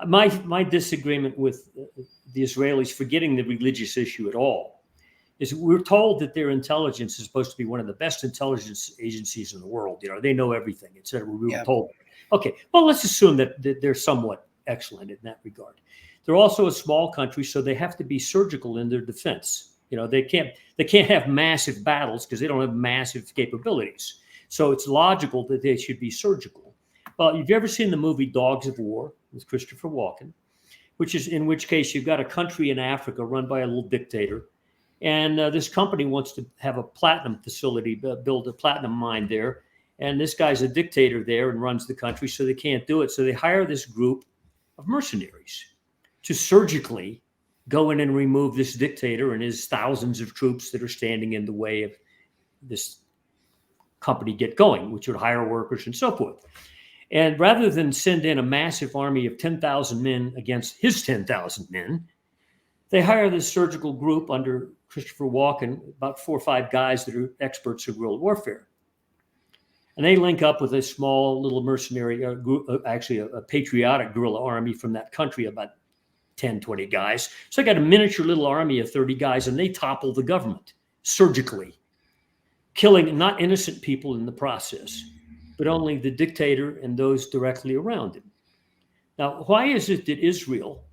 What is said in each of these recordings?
My disagreement with the Israelis forgetting the religious issue at all is we're told that their intelligence is supposed to be one of the best intelligence agencies in the world. They know everything, et cetera. We were told. Okay, well, let's assume that they're somewhat excellent in that regard. They're also a small country, so they have to be surgical in their defense. They can't have massive battles because they don't have massive capabilities. So it's logical that they should be surgical. Well, have you ever seen the movie Dogs of War with Christopher Walken, in which case you've got a country in Africa run by a little dictator, and this company wants to have a platinum facility, build a platinum mine there, and this guy's a dictator there and runs the country, so they can't do it. So they hire this group of mercenaries to surgically go in and remove this dictator and his thousands of troops that are standing in the way of this company get going, which would hire workers and so forth. And rather than send in a massive army of 10,000 men against his 10,000 men, they hire this surgical group under Christopher Walken, about 4 or 5 guys that are experts in guerrilla warfare. And they link up with a small little mercenary group, actually a patriotic guerrilla army from that country, about 10, 20 guys. So they got a miniature little army of 30 guys, and they topple the government surgically, killing not innocent people in the process, but only the dictator and those directly around him. Now, why is it that Israel,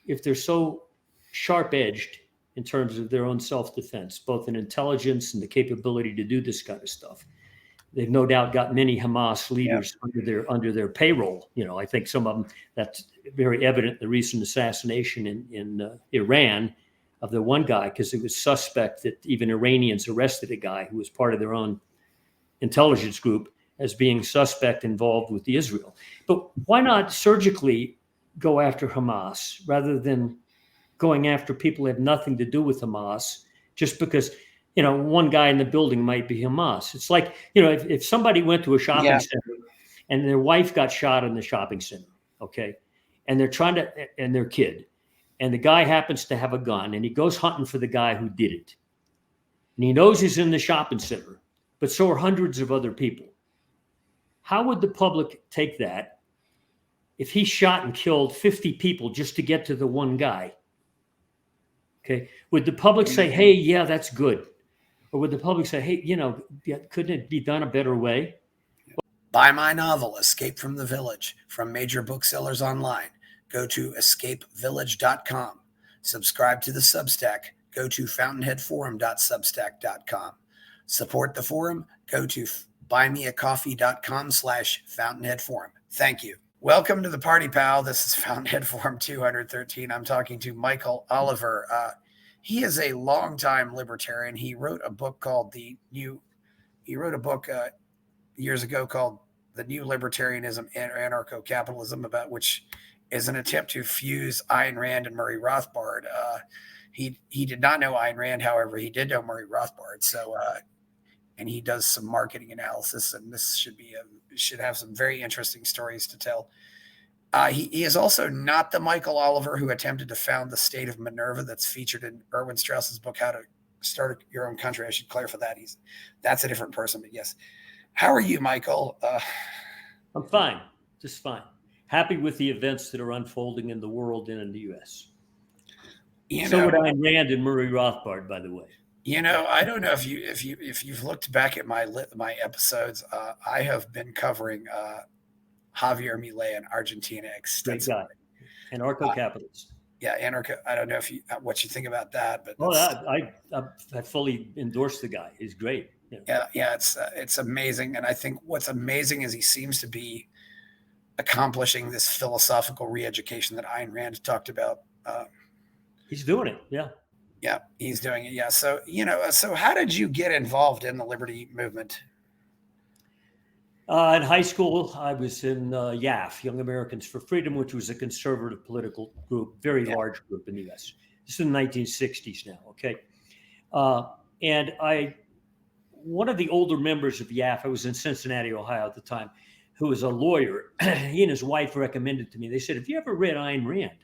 if they're so sharp-edged in terms of their own self-defense, both in intelligence and the capability to do this kind of stuff, they've no doubt got many Hamas leaders under their payroll. I think some of them, that's very evident, the recent assassination in Iran of the one guy, because it was suspect that even Iranians arrested a guy who was part of their own intelligence group as being suspect involved with the Israel. But why not surgically go after Hamas rather than going after people who have nothing to do with Hamas just because, one guy in the building might be Hamas? It's like, if somebody went to a shopping center and their wife got shot in the shopping center, okay, and and their kid, and the guy happens to have a gun and he goes hunting for the guy who did it. And he knows he's in the shopping center, but so are hundreds of other people. How would the public take that if he shot and killed 50 people just to get to the one guy? Okay. Would the public say, hey, yeah, that's good? Or would the public say, hey, couldn't it be done a better way? Buy my novel, Escape from the Village, from major booksellers online. Go to escapevillage.com. Subscribe to the Substack. Go to fountainheadforum.substack.com. Support the forum. Go to buymeacoffee.com/fountainheadforum. Thank you. Welcome to the party, pal. This is Fountainhead Forum 213. I'm talking to Michael Oliver. He is a longtime libertarian. He wrote a book called years ago called The New Libertarianism and Anarcho-Capitalism, about which is an attempt to fuse Ayn Rand and Murray Rothbard. He did not know Ayn Rand, however, he did know Murray Rothbard. So, and he does some marketing analysis, and this should have some very interesting stories to tell. He is also not the Michael Oliver who attempted to found the state of Minerva that's featured in Erwin Strauss's book, How to Start Your Own Country. I should clarify that. That's a different person, but yes. How are you, Michael? I'm fine, just fine. Happy with the events that are unfolding in the world and in the U.S. So would Ayn Rand and Murray Rothbard, by the way. I don't know if you've looked back at my episodes. I have been covering Javier Milei in Argentina extensively. Anarcho-capitalist. Anarcho. I don't know what you think about that, but I fully endorse the guy. He's great. It's amazing, and I think what's amazing is he seems to be accomplishing this philosophical re-education that Ayn Rand talked about. He's doing it. Yeah, he's doing it. Yeah. So, so how did you get involved in the liberty movement? In high school, I was in YAF, Young Americans for Freedom, which was a conservative political group, very large group in the U.S. This is in the 1960s now. Okay. And one of the older members of YAF, I was in Cincinnati, Ohio at the time, who was a lawyer. He and his wife recommended to me. They said, have you ever read Ayn Rand?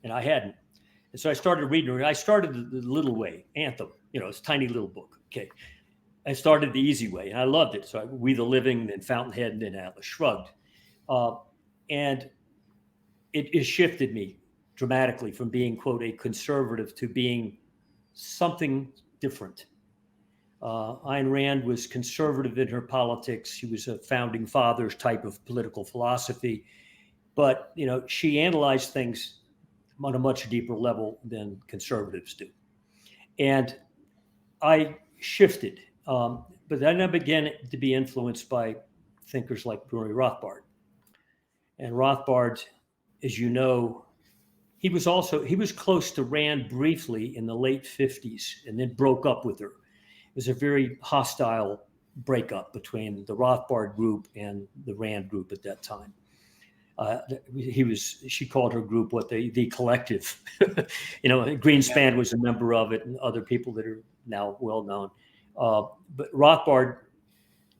And I hadn't. And so I started reading her. I started the little way, Anthem, it's a tiny little book. Okay. I started the easy way, and I loved it. So We the Living, then Fountainhead, and then Atlas Shrugged. And it shifted me dramatically from being, quote, a conservative to being something different. Ayn Rand was conservative in her politics. She was a founding fathers type of political philosophy, but she analyzed things on a much deeper level than conservatives do. And I shifted, but then I began to be influenced by thinkers like Murray Rothbard. And Rothbard, as you know, he was close to Rand briefly in the late 50s and then broke up with her. It was a very hostile breakup between the Rothbard group and the Rand group at that time. She called her group the collective. Greenspan was a member of it, and other people that are now well known. But Rothbard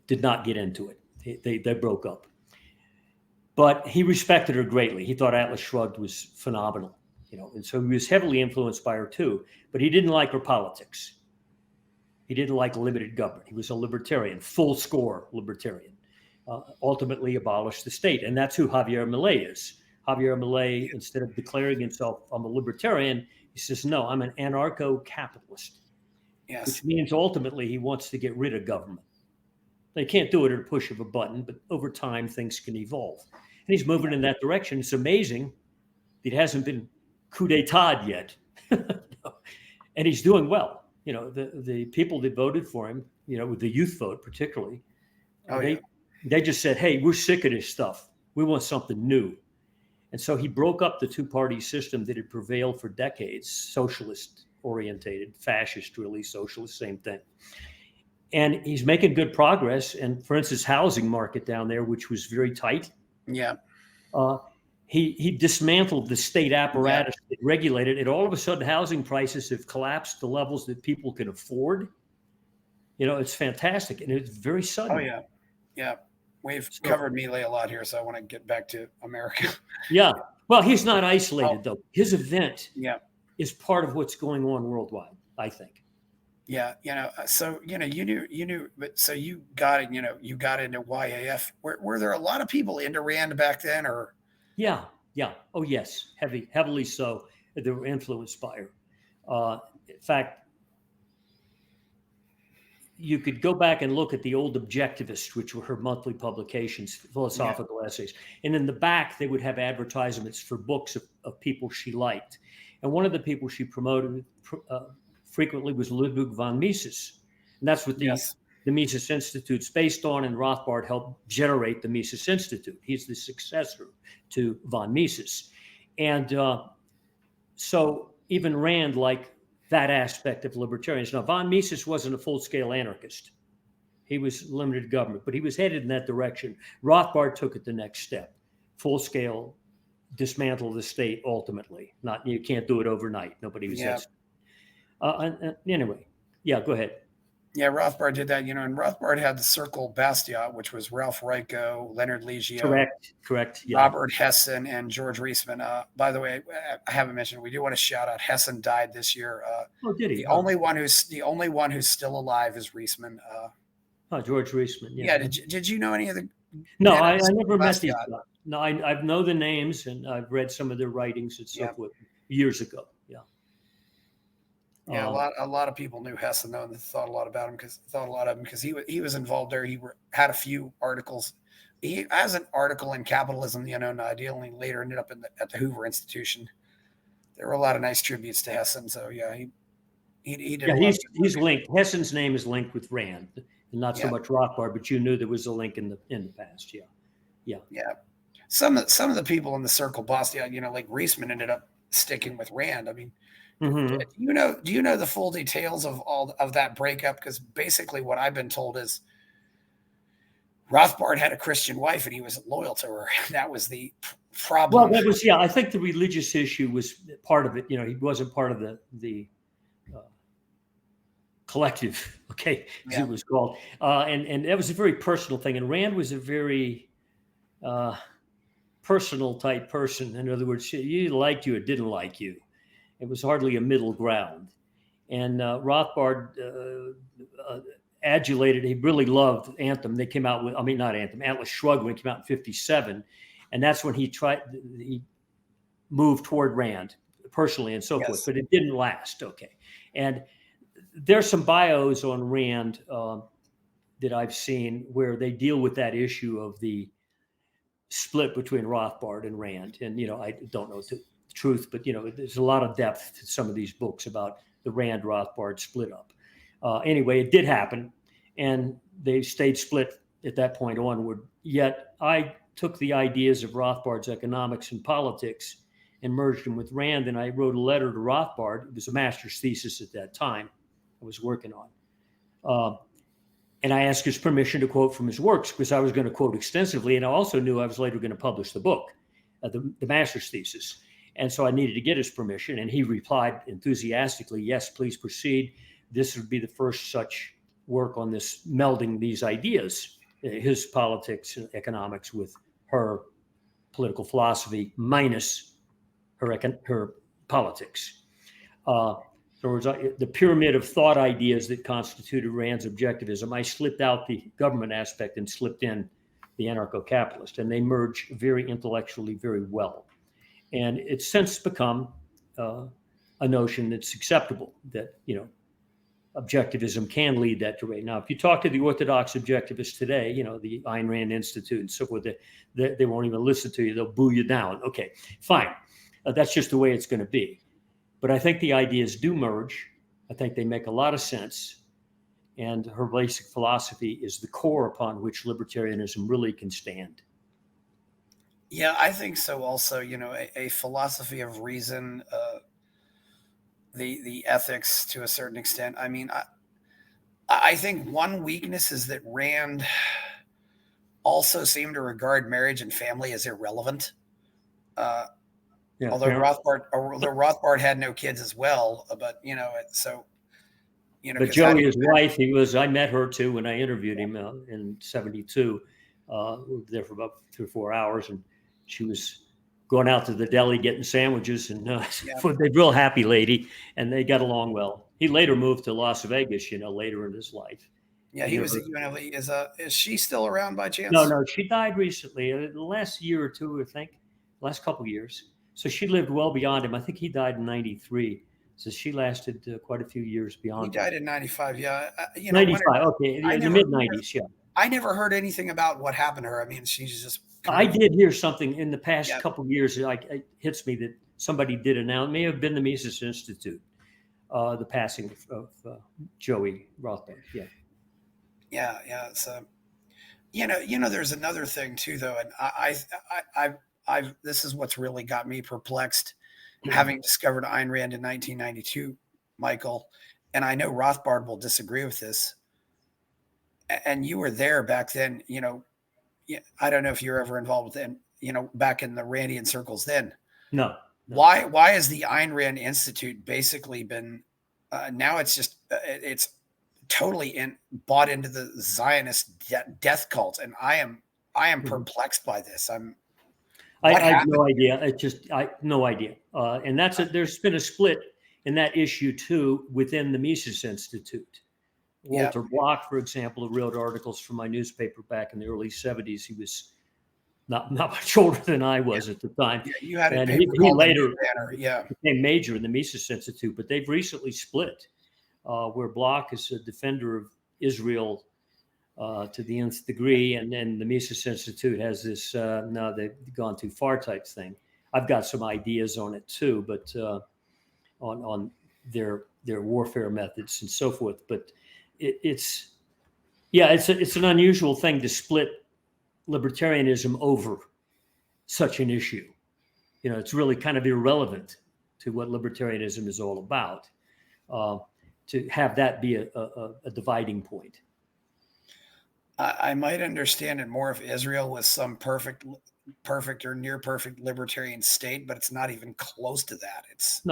did not get into it. They broke up. But he respected her greatly. He thought Atlas Shrugged was phenomenal, and so he was heavily influenced by her too. But he didn't like her politics. He didn't like limited government. He was a libertarian, full score libertarian. Ultimately abolished the state. And that's who Javier Milei is. Javier Milei, instead of declaring himself, I'm a libertarian, he says, no, I'm an anarcho-capitalist. Yes. Which means ultimately he wants to get rid of government. They can't do it at a push of a button, but over time things can evolve. And he's moving in that direction. It's amazing that it hasn't been coup d'etat yet. And he's doing well. The people that voted for him, with the youth vote particularly, they just said, hey, we're sick of this stuff. We want something new. And so he broke up the two-party system that had prevailed for decades, socialist-orientated, fascist, really, socialist, same thing. And he's making good progress. And for instance, housing market down there, which was very tight. Yeah. He dismantled the state apparatus that regulated it. All of a sudden, housing prices have collapsed to levels that people can afford. It's fantastic. And it's very sudden. Oh, yeah. Yeah. We've covered Milei a lot here, so I want to get back to America. Yeah. Well, he's not isolated, though. His event is part of what's going on worldwide, I think. Yeah. So, you knew, but so you got it, you got into YAF. Were there a lot of people into Rand back then, or? Yeah. Oh, yes. Heavily so. They were influenced by her. In fact, you could go back and look at the old Objectivist, which were her monthly publications, philosophical essays. And in the back, they would have advertisements for books of people she liked. And one of the people she promoted frequently was Ludwig von Mises. And that's what the Mises Institute's based on, and Rothbard helped generate the Mises Institute. He's the successor to von Mises. And so even Rand liked that aspect of libertarians. Now, von Mises wasn't a full-scale anarchist. He was limited government, but he was headed in that direction. Rothbard took it the next step. Full-scale dismantle the state ultimately. You can't do it overnight. Nobody was anyway. Yeah, go ahead. Yeah, Rothbard did that, and Rothbard had the Circle Bastia, which was Ralph Raico, Leonard Liggio, correct. Yeah. Robert Hessen, and George Reisman. By the way, I haven't mentioned, we do want to shout out Hessen died this year. Did he? The only one who's still alive is Reisman. George Reisman. Yeah. Did you know any of the? No, I never met these guys. No, I know the names, and I've read some of their writings and so forth years ago. Yeah. Yeah, a lot of people knew Hessen, though, and thought a lot about him because he was involved there. He had a few articles. He has an article in Capitalism, the Unknown Ideal, and later ended up at the Hoover Institution. There were a lot of nice tributes to Hessen. So he did. Yeah, he's linked. Hessen's name is linked with Rand, and not so much Rothbard, but you knew there was a link in the past. Yeah. Some of the people in the Circle Bastia, like Reisman, ended up sticking with Rand. I mean. Mm-hmm. Do you know the full details of all of that breakup? Because basically what I've been told is Rothbard had a Christian wife and he was loyal to her. That was the problem. Well, I think the religious issue was part of it. He wasn't part of the collective, as it was called. And that was a very personal thing. And Rand was a very personal type person. In other words, she liked you or didn't like you. It was hardly a middle ground. And Rothbard adulated, he really loved Anthem. They came out with, not Anthem, Atlas Shrugged when it came out in 1957. And that's when he move toward Rand personally and so forth, Yes. but it didn't last. Okay. And there's some bios on Rand that I've seen where they deal with that issue of the split between Rothbard and Rand. And, I don't know the truth, but, there's a lot of depth to some of these books about the Rand Rothbard split up. Anyway, it did happen, and they stayed split at that point onward. Yet I took the ideas of Rothbard's economics and politics and merged them with Rand, and I wrote a letter to Rothbard. It was a master's thesis at that time I was working on. And I asked his permission to quote from his works because I was going to quote extensively, and I also knew I was later going to publish the book, the master's thesis. And so I needed to get his permission, and he replied enthusiastically, yes, please proceed. This would be the first such work on this, melding these ideas, his politics and economics with her political philosophy minus her politics. In other words, the pyramid of thought ideas that constituted Rand's objectivism, I slipped out the government aspect and slipped in the anarcho-capitalist, and they merge very intellectually very well. And it's since become a notion that's acceptable, that, objectivism can lead that direction. Now, if you talk to the orthodox objectivists today, the Ayn Rand Institute and so forth, they won't even listen to you. They'll boo you down. Okay, fine. That's just the way it's going to be. But I think the ideas do merge. I think they make a lot of sense. And her basic philosophy is the core upon which libertarianism really can stand. Yeah, I think so also. A philosophy of reason, the ethics to a certain extent. I mean, I think one weakness is that Rand also seemed to regard marriage and family as irrelevant. Yeah, although Rothbard had no kids as well, but But Joey, his wife, I met her too when I interviewed him in '72. We were there for about 3 or 4 hours, and she was going out to the deli getting sandwiches, and for the real happy lady, and they got along well. He later moved to Las Vegas, later in his life. Yeah, he was at UNLV. Is she still around by chance? No, she died recently, the last year or two, I think, last couple of years. So she lived well beyond him. I think he died in '93. So she lasted quite a few years beyond him. He died in '95, yeah. 95, okay, in the mid-'90s, yeah. I never heard anything about what happened to her. I mean, she's just... I did hear something in the past couple of years. It hits me that somebody did announce. It may have been the Mises Institute, the passing of Joey Rothbard. Yeah. So, there's another thing too, though, and I've this is what's really got me perplexed, having discovered Ayn Rand in 1992, Michael, and I know Rothbard will disagree with this. And you were there back then, I don't know if you're ever involved with them, back in the Randian circles then. No. Why has the Ayn Rand Institute basically been, now it's just, it's totally bought into the Zionist death cult. And I am perplexed by this. I have no idea. No idea. And there's been a split in that issue too, within the Mises Institute. Walter Block, for example, who wrote articles for my newspaper back in the early '70s. He was not much older than I was at the time. Yeah, you had and he later became major in the Mises Institute, but they've recently split, where Block is a defender of Israel to the nth degree, and then the Mises Institute has this no, they've gone too far type thing. I've got some ideas on it too, but on their warfare methods and so forth. But it's an unusual thing to split libertarianism over such an issue. It's really kind of irrelevant to what libertarianism is all about, to have that be a dividing point. I might understand it more if Israel was some perfect or near perfect libertarian state, but it's not even close to that. It's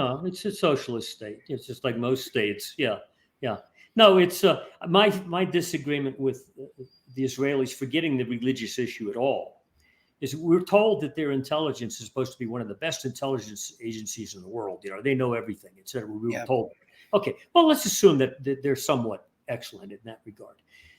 a socialist state. It's just like most states. Yeah. No, it's my disagreement with the Israelis forgetting the religious issue at all is we're told that their intelligence is supposed to be one of the best intelligence agencies in the world. They know everything, etc. We were told. Okay, well, let's assume that they're somewhat excellent in that regard.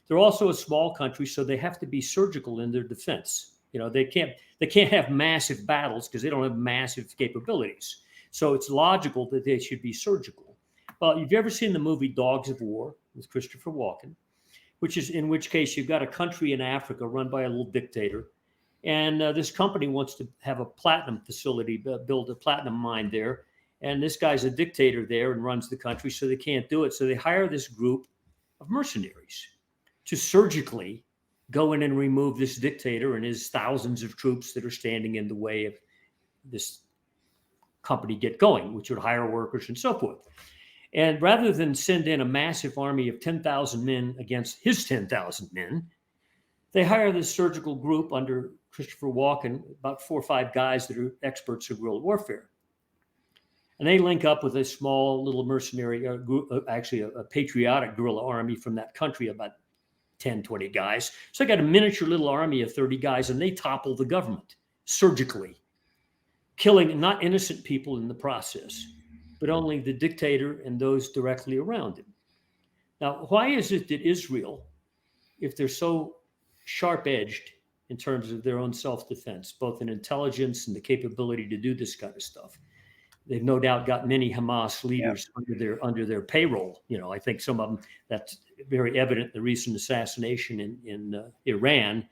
They're also a small country, so they have to be surgical in their defense. They can't have massive battles because they don't have massive capabilities. So it's logical that they should be surgical. Well, have you ever seen the movie Dogs of War with Christopher Walken? In which case you've got a country in Africa run by a little dictator. And this company wants to have a platinum facility, build a platinum mine there. And this guy's a dictator there and runs the country, so they can't do it. So they hire this group of mercenaries to surgically go in and remove this dictator and his thousands of troops that are standing in the way of this company get going, which would hire workers and so forth. And rather than send in a massive army of 10,000 men against his 10,000 men, they hire this surgical group under Christopher Walken, about 4 or 5 guys that are experts in guerrilla warfare. And they link up with a small little mercenary, actually a patriotic guerrilla army from that country, about 10, 20 guys. So they got a miniature little army of 30 guys, and they topple the government surgically, killing not innocent people in the process, but only the dictator and those directly around him. Now, why is it that Israel, if they're so sharp-edged in terms of their own self-defense, both in intelligence and the capability to do this kind of stuff, they've no doubt got many Hamas leaders under their payroll. I think some of them, that's very evident, the recent assassination in Iran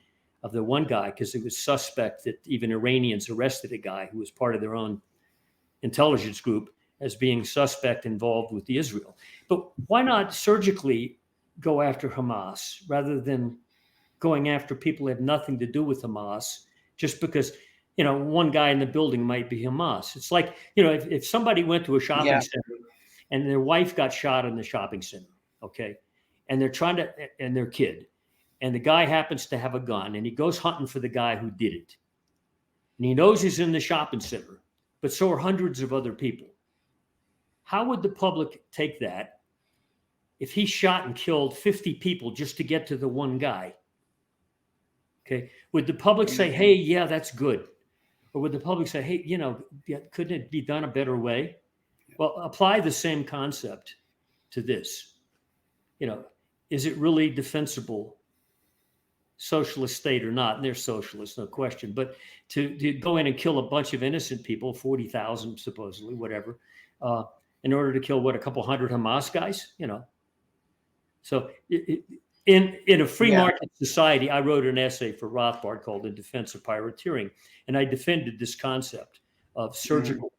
of the one guy, because it was suspect that even Iranians arrested a guy who was part of their own intelligence group as being suspect involved with the Israel. But why not surgically go after Hamas rather than going after people who have nothing to do with Hamas just because, one guy in the building might be Hamas? It's like, if somebody went to a shopping center and their wife got shot in the shopping center, okay, and they're trying to, and their kid, and the guy happens to have a gun and he goes hunting for the guy who did it. And he knows he's in the shopping center, but so are hundreds of other people. How would the public take that if he shot and killed 50 people just to get to the one guy? Okay. Would the public say, hey, yeah, that's good? Or would the public say, hey, couldn't it be done a better way? Well, apply the same concept to this. Is it really defensible socialist state or not? And they're socialists, no question. But to go in and kill a bunch of innocent people, 40,000 supposedly, whatever, in order to kill, a couple hundred Hamas guys, So in a free market society, I wrote an essay for Rothbard called In Defense of Pirateering, and I defended this concept of surgical.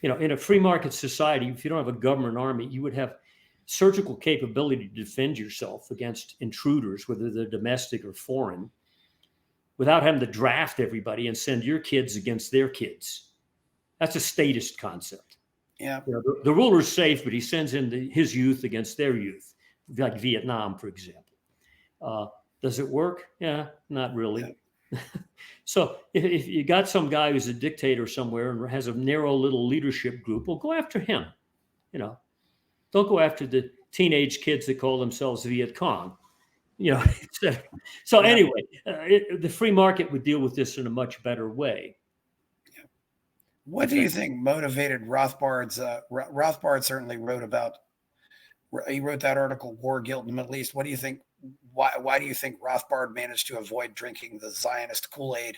In a free market society, if you don't have a government army, you would have surgical capability to defend yourself against intruders, whether they're domestic or foreign, without having to draft everybody and send your kids against their kids. That's a statist concept. Yeah. The ruler's safe, but he sends in his youth against their youth, like Vietnam, for example. Does it work? Yeah, not really. Yeah. So if you got some guy who's a dictator somewhere and has a narrow little leadership group, well, go after him. Don't go after the teenage kids that call themselves Viet Cong. So anyway, the free market would deal with this in a much better way. What do you think motivated Rothbard's? Rothbard certainly wrote that article, War, Guilt, in the Middle East. What do you think? Why do you think Rothbard managed to avoid drinking the Zionist Kool-Aid?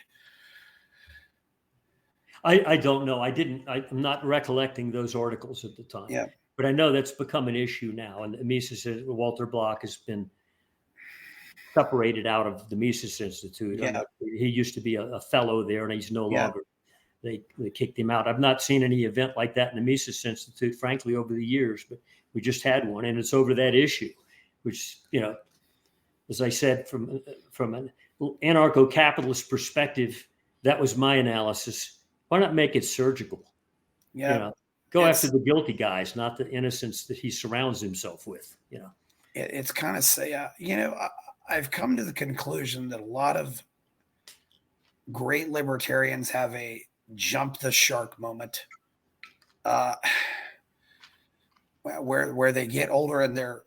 I don't know. I'm not recollecting those articles at the time. Yeah. But I know that's become an issue now. And Mises, Walter Block has been separated out of the Mises Institute. Yeah. He used to be a fellow there, and he's no longer. They kicked him out. I've not seen any event like that in the Mises Institute, frankly, over the years, but we just had one, and it's over that issue, which, as I said, from an anarcho-capitalist perspective, that was my analysis. Why not make it surgical? Yeah. Go after the guilty guys, not the innocents that he surrounds himself with. It's kind of I've come to the conclusion that a lot of great libertarians have a jump the shark moment, where they get older and they're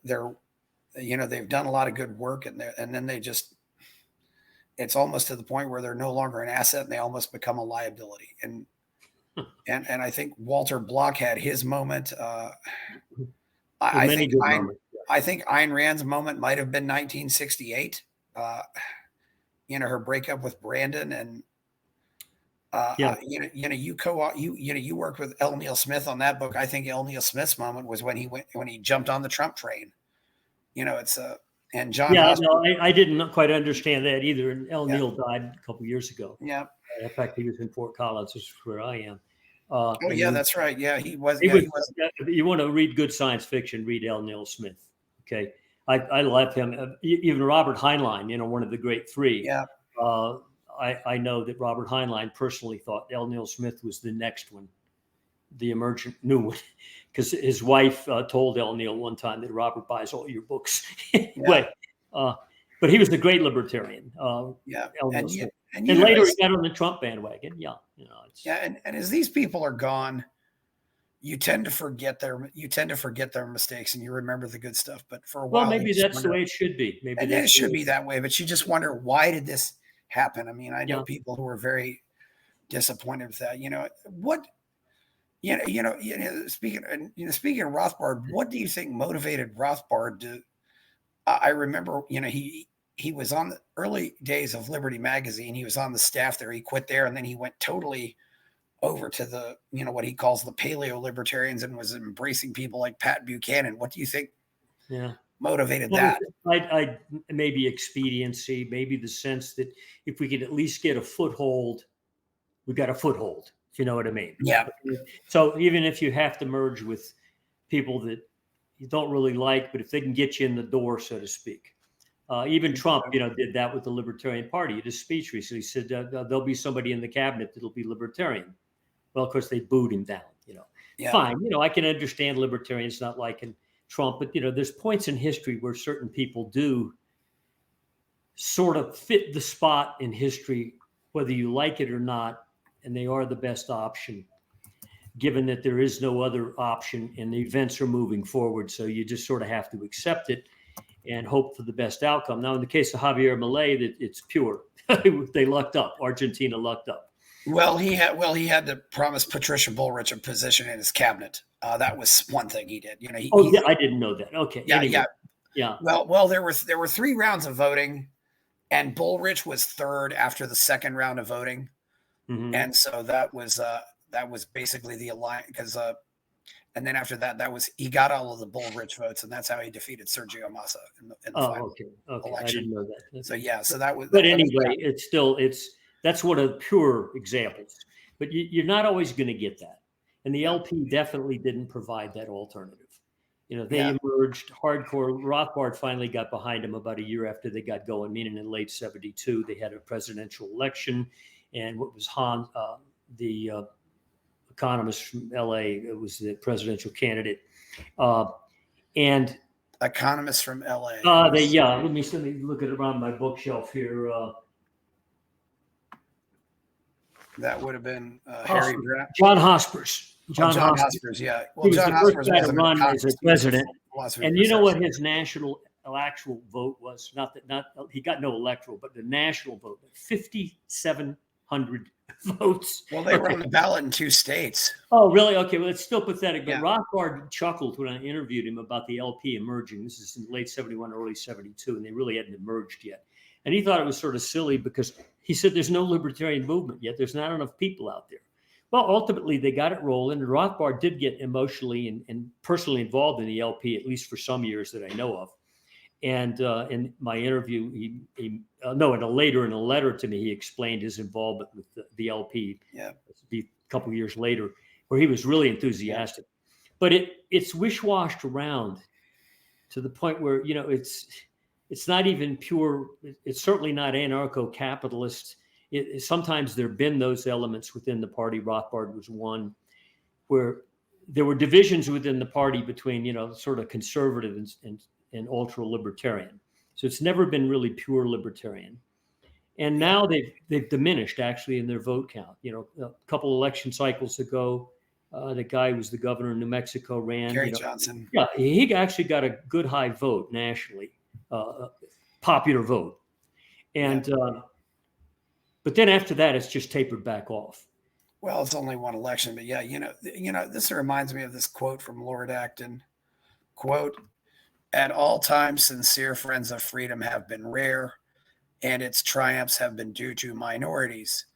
they've done a lot of good work and then it's almost to the point where they're no longer an asset and they almost become a liability. And I think Walter Block had his moment. I think Ayn Rand's moment might have been 1968. her breakup with Brandon, and Yeah. you worked with L. Neil Smith on that book. I think L. Neil Smith's moment was when he jumped on the Trump train. It's and John. Yeah, no, I didn't quite understand that either. And L. Yeah. Neil died a couple years ago. Yeah. In fact, he was in Fort Collins, which is where I am. Oh yeah, that's right. Yeah, he was. You want to read good science fiction? Read L. Neil Smith. Okay, I love him. Even Robert Heinlein, one of the great three. Yeah. I know that Robert Heinlein personally thought L. Neil Smith was the next one, the emergent new one, because his wife told L. Neil one time that Robert buys all your books. Anyway, but he was a great libertarian. Yeah. L. Neil Smith. And later he got on the Trump bandwagon. Yeah. And as these people are gone, you tend to forget their mistakes and you remember the good stuff. But for a while, maybe that's the way it should be. Maybe it should be that way. But you just wonder, why did this happen? I mean, I know people who are very disappointed with that. Speaking of Rothbard, what do you think motivated Rothbard to? I remember, he was on the early days of Liberty Magazine. He was on the staff there. He quit there, and then he went totally over to the, what he calls the paleo libertarians, and was embracing people like Pat Buchanan. What do you think motivated that? I maybe expediency, maybe the sense that if we could at least get a foothold, we got a foothold, if you know what I mean. Yeah. So even if you have to merge with people that you don't really like, but if they can get you in the door, so to speak. Even Trump, did that with the Libertarian Party. He did a speech recently. He said there'll be somebody in the cabinet that'll be libertarian. Well, of course, they booed him down. Fine. I can understand libertarians not liking Trump, but there's points in history where certain people do sort of fit the spot in history, whether you like it or not, and they are the best option, given that there is no other option and the events are moving forward. So you just sort of have to accept it and hope for the best outcome. Now, in the case of Javier Milei, it's pure. They lucked up. Argentina lucked up. Well, he had to promise Patricia Bullrich a position in his cabinet. That was one thing he did. I didn't know that. Okay. Yeah, anyway. Yeah. Well, there were 3 rounds of voting, and Bullrich was third after the second round of voting, and so that was basically the alliance because. And then after that, he got all of the Bullrich votes, and that's how he defeated Sergio Massa in the final election. I didn't know that. So that was. But anyway, that's one of the pure examples. But you're not always going to get that, and the LP definitely didn't provide that alternative. They emerged hardcore. Rothbard finally got behind him about a year after they got going, meaning in late '72. They had a presidential election, and what was the economist from LA, it was the presidential candidate, and economist from LA. Let me look at it around my bookshelf here. That would have been Harry John Hospers. John Hospers, yeah. Well, he was John Hospers was to run as a president, and you know what his national actual vote was? Not he got no electoral, but the national vote, 5,700 votes. Well, they were on the ballot in 2 states. Oh, really? Okay. Well, it's still pathetic. But Rothbard chuckled when I interviewed him about the LP emerging. This is in late '71, early '72, and they really hadn't emerged yet. And he thought it was sort of silly because he said there's no libertarian movement yet. There's not enough people out there. Well, ultimately, they got it rolling. And Rothbard did get emotionally and personally involved in the LP, at least for some years that I know of. And in my interview, in a letter to me, he explained his involvement with the LP. Yeah, a couple of years later, where he was really enthusiastic. But it's wish-washed around to the point where it's not even pure. It's certainly not anarcho-capitalist. Sometimes there have been those elements within the party. Rothbard was one where there were divisions within the party between sort of conservative and ultra libertarian. So it's never been really pure libertarian. And now they've diminished actually in their vote count. A couple election cycles ago, the guy who was the governor of New Mexico ran. Gary Johnson. Yeah, he actually got a good high vote nationally, popular vote. And but then after that, it's just tapered back off. Well, it's only one election, but this reminds me of this quote from Lord Acton. Quote, "At all times, sincere friends of freedom have been rare. and its triumphs have been due to minorities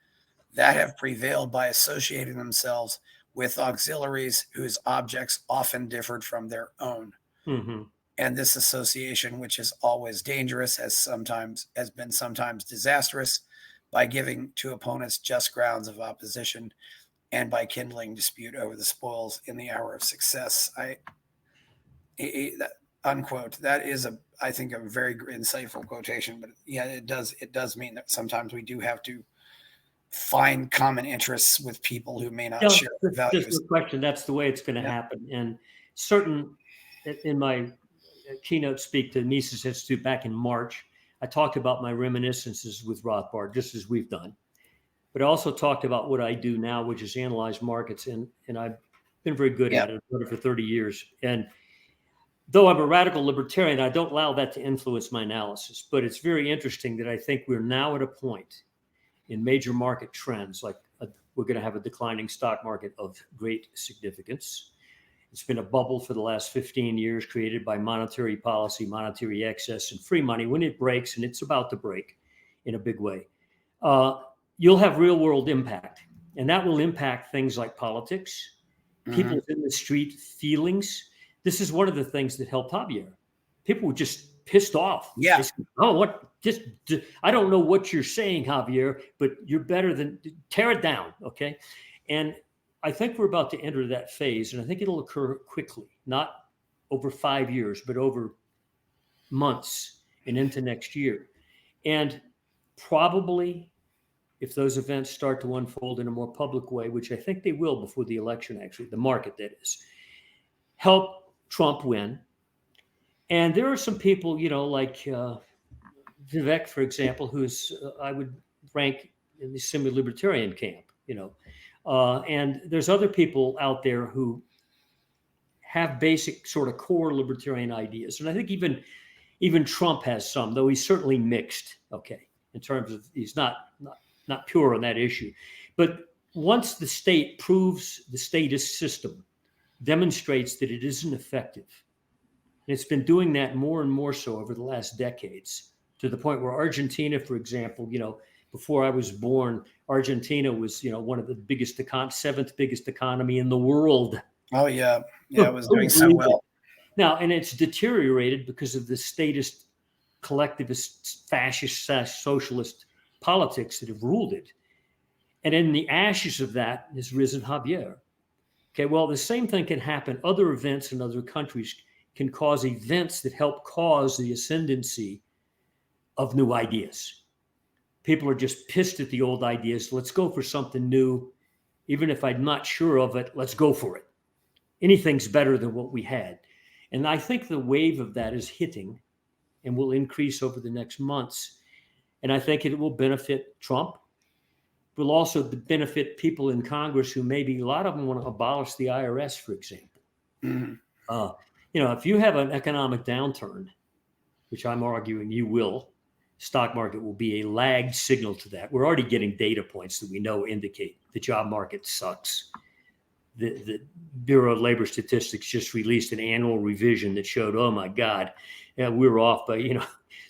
that have prevailed by associating themselves with auxiliaries whose objects often differed from their own. Hmm. And this association, which is always dangerous, has been sometimes disastrous by giving to opponents just grounds of opposition and by kindling dispute over the spoils in the hour of success. That, unquote. That is I think, a very insightful quotation. But yeah, it does mean that sometimes we do have to find common interests with people who may not Yeah, share our values. just a question. That's the way it's going to happen. And in my keynote speak to the Mises Institute back in March, I talked about my reminiscences with Rothbard, just as we've done. But I also talked about what I do now, which is analyze markets, and I've been very good at it. I've done it for 30 years. And though I'm a radical libertarian, I don't allow that to influence my analysis. But it's very interesting that I think we're now at a point in major market trends, like we're going to have a declining stock market of great significance. It's been a bubble for the last 15 years created by monetary policy, monetary excess, and free money. When it breaks, and it's about to break in a big way, you'll have real world impact. And that will impact things like politics, people in the street feelings. This is one of the things that helped Javier. People were just pissed off. Yeah. Just, I don't know what you're saying, Javier, but you're better than, tear it down. Okay. And I think we're about to enter that phase, and I think it'll occur quickly, not over 5 years, but over months and into next year. And probably, if those events start to unfold in a more public way, which I think they will before the election, actually, the market that is, help Trump win. And there are some people, like Vivek, for example, who's I would rank in the semi-libertarian camp, and there's other people out there who have basic sort of core libertarian ideas. And I think even Trump has some, though he's certainly mixed, okay, in terms of he's not pure on that issue. But once the state proves the statist system, demonstrates that it isn't effective, and it's been doing that more and more so over the last decades, to the point where Argentina, for example, before I was born, Argentina was, one of the biggest, seventh biggest economy in the world. Oh, yeah. Yeah, it was doing so well. Now, and it's deteriorated because of the statist, collectivist, fascist, socialist politics that have ruled it. And in the ashes of that has risen Javier. Okay, well, the same thing can happen. Other events in other countries can cause events that help cause the ascendancy of new ideas. People are just pissed at the old ideas. Let's go for something new. Even if I'm not sure of it, let's go for it. Anything's better than what we had. And I think the wave of that is hitting and will increase over the next months. And I think it will benefit Trump. It will also benefit people in Congress who maybe, a lot of them want to abolish the IRS, for example. If you have an economic downturn, which I'm arguing you will, stock market will be a lagged signal to that. We're already getting data points that we know indicate the job market sucks. The Bureau of Labor Statistics just released an annual revision that showed, oh my God, we're off by,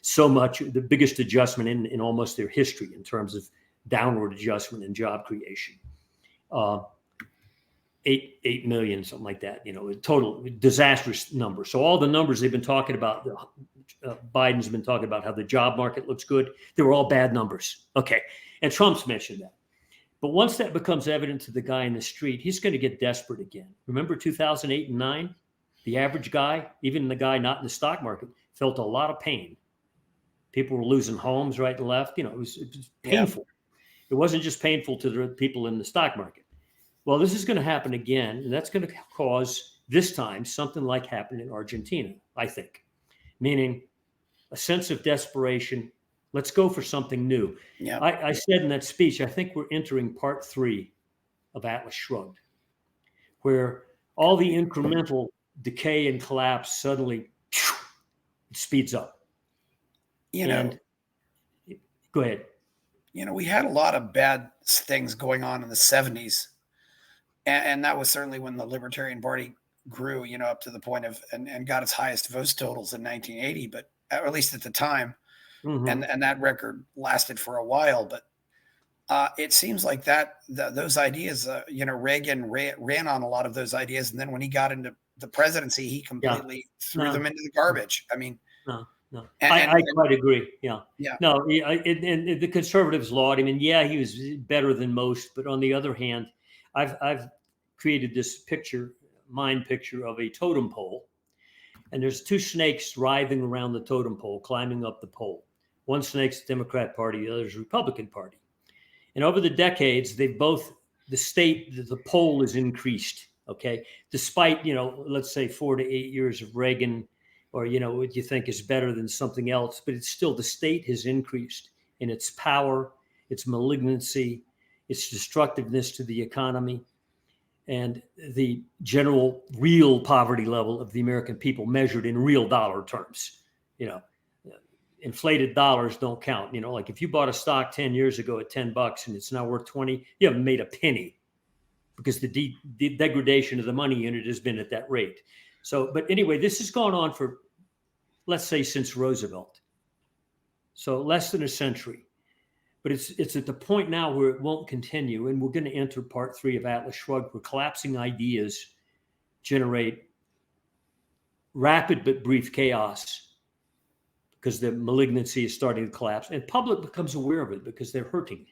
so much, the biggest adjustment in almost their history in terms of downward adjustment in job creation. 8 million, something like that, a total disastrous number. So all the numbers they've been talking about, Biden's been talking about how the job market looks good. They were all bad numbers. Okay. And Trump's mentioned that. But once that becomes evident to the guy in the street, he's going to get desperate again. Remember 2008 and 9? The average guy, even the guy not in the stock market, felt a lot of pain. People were losing homes right and left. It was painful. Yeah. It wasn't just painful to the people in the stock market. Well, this is going to happen again, and that's going to cause, this time, something like happened in Argentina, I think. Meaning a sense of desperation. Let's go for something new. Yeah. I said in that speech, I think we're entering part 3 of Atlas Shrugged, where all the incremental decay and collapse suddenly speeds up. Go ahead. We had a lot of bad things going on in the 70s. And that was certainly when the Libertarian Party grew, up to the point of and got its highest vote totals in 1980. But at least at the time, and that record lasted for a while. But it seems like those ideas, Reagan ran on a lot of those ideas, and then when he got into the presidency, he completely threw them into the garbage. I mean, no. I quite agree. Yeah. No, and the conservatives lauded him, and he was better than most. But on the other hand, I've created this mind picture of a totem pole, and there's two snakes writhing around the totem pole, climbing up the pole. One snake's the Democrat Party, the other's the Republican Party. And over the decades, the pole has increased. Okay, despite let's say 4 to 8 years of Reagan, or what you think is better than something else, but it's still, the state has increased in its power, its malignancy, its destructiveness to the economy, and the general real poverty level of the American people measured in real dollar terms. Inflated dollars don't count. Like if you bought a stock 10 years ago at $10 and it's now worth 20, you haven't made a penny, because the degradation of the money unit has been at that rate. So, but anyway, this has gone on for, let's say, since Roosevelt. So less than a century. But it's at the point now where it won't continue. And we're going to enter part 3 of Atlas Shrugged, where collapsing ideas generate rapid but brief chaos, because the malignancy is starting to collapse. And public becomes aware of it because they're hurting.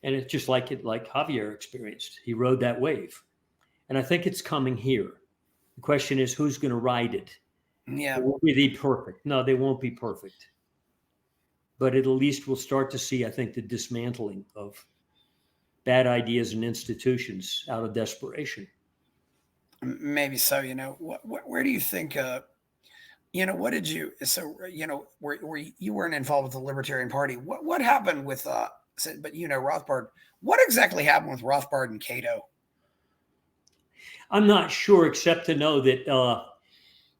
And it's just like Javier experienced. He rode that wave. And I think it's coming here. The question is, who's going to ride it? Yeah. Will be perfect? No, they won't be perfect. But at least we'll start to see, I think, the dismantling of bad ideas and institutions out of desperation. Maybe so. Where do you think, what did you, where you weren't involved with the Libertarian Party. What happened with, but Rothbard, what exactly happened with Rothbard and Cato? I'm not sure, except to know that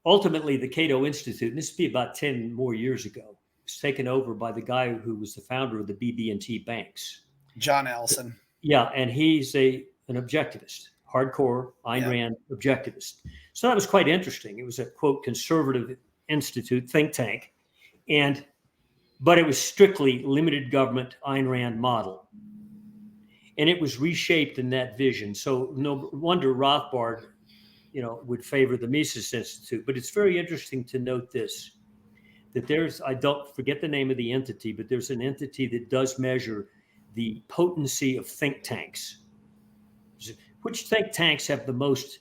ultimately the Cato Institute, and this would be about 10 more years ago, was taken over by the guy who was the founder of the BB&T banks. John Ellison. Yeah, and he's an objectivist, hardcore Ayn Rand objectivist. So that was quite interesting. It was a, quote, conservative institute, think tank, but it was strictly limited government Ayn Rand model. And it was reshaped in that vision. So no wonder Rothbard, would favor the Mises Institute. But it's very interesting to note this, that I don't forget the name of the entity, but there's an entity that does measure the potency of think tanks. Which think tanks have the most